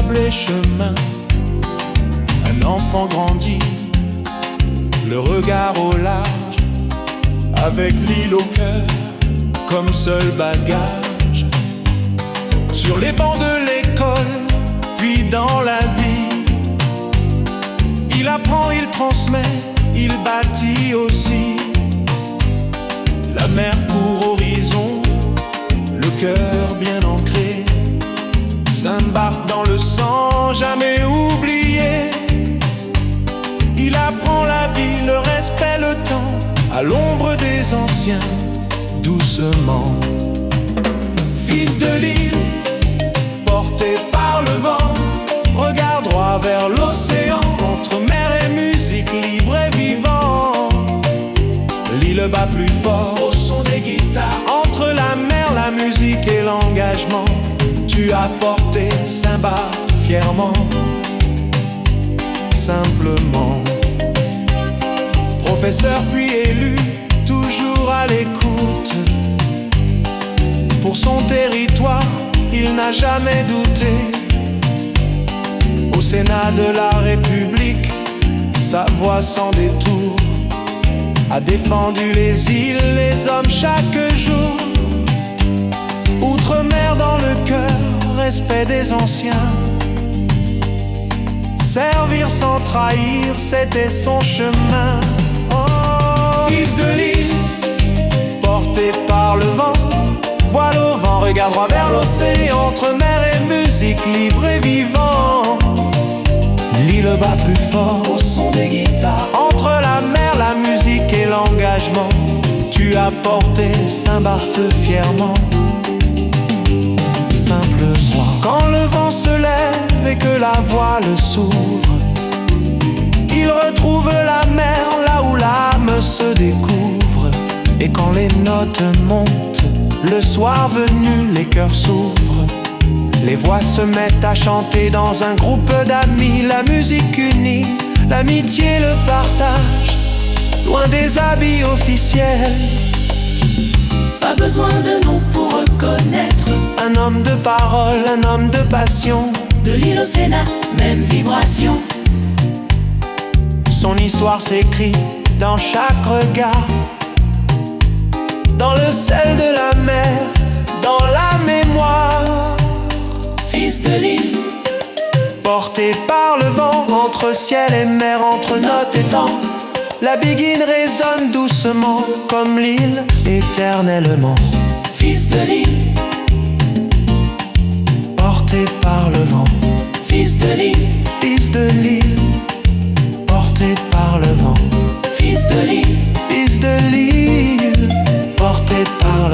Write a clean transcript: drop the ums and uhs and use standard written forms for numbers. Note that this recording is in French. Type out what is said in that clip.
sable et chemin. Un enfant grandit, le regard au large, avec l'île au cœur comme seul bagage. Sur les bancs de l'école, puis dans la vie, il apprend, il transmet, il bâtit aussi. La mer pour horizon, le cœur bien ancré, s'embarque dans le sang, jamais oublié. Il apprend la vie, le respect, le temps, à l'ombre des anciens, doucement. Fils de l'île, porté par le vent, regard droit vers l'océan, entre mer et musique, libre et vivant. L'île bat plus fort au son des guitares, entre la mer, la musique et l'engagement. Tu as porté Simba fièrement, simplement. Professeur puis élu, toujours à l'écoute. Pour son territoire, il n'a jamais douté. Au Sénat de la République, sa voix sans détour a défendu les îles, les hommes chaque jour. Outre-mer dans le cœur, respect des anciens. Servir sans trahir, c'était son chemin. Oh, fils de l'île, porté par le vent, voile au vent, regarde droit vers l'océan, entre mer et musique, libre et vivant. L'île bat plus fort au son des guitares, entre la mer, la musique et l'engagement. Tu as porté Saint-Barth fièrement, simplement. Quand le vent se lève et que la voile s'ouvre, il retrouve la mer là où l'âme se découvre. Et quand les notes montent, le soir venu, les cœurs s'ouvrent. Les voix se mettent à chanter dans un groupe d'amis. La musique unie, l'amitié, le partage, loin des habits officiels. Pas besoin de nom pour reconnaître Un homme de parole, un homme de passion. de l'île au Sénat, même vibration. Son histoire s'écrit dans chaque regard, dans le sel de la mer, dans la mémoire. Fils de l'île, Porté par le vent, entre ciel et mer, entre notes et temps, la biguine résonne doucement, comme l'île éternellement. fils de l'île, Porté par le vent, fils de l'île, fils de l'île. Porté par le vent, fils de l'île, fils de l'île. Porté par